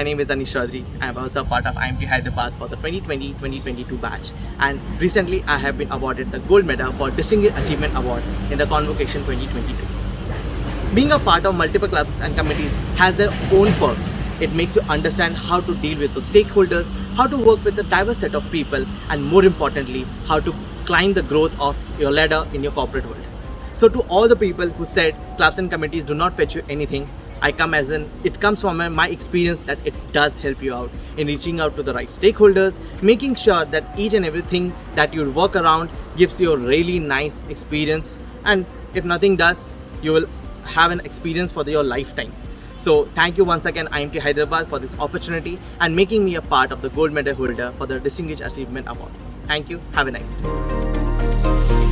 my name is Anish Chaudhary. I am also a part of IMT Hyderabad for the 2020-2022 batch, and recently I have been awarded the Gold Medal for Distinguished Achievement Award in the Convocation 2022. Being a part of multiple clubs and committees has their own perks. It makes you understand how to deal with the stakeholders, how to work with a diverse set of people, and more importantly, how to climb the growth of your ladder in your corporate world. So to all the people who said clubs and committees do not fetch you anything, it comes from my experience that it does help you out in reaching out to the right stakeholders, making sure that each and everything that you work around gives you a really nice experience, and if nothing does, you will have an experience for your lifetime. So thank you once again IMT Hyderabad for this opportunity and making me a part of the gold medal holder for the Distinguished Achievement Award. Thank you. Have a nice day.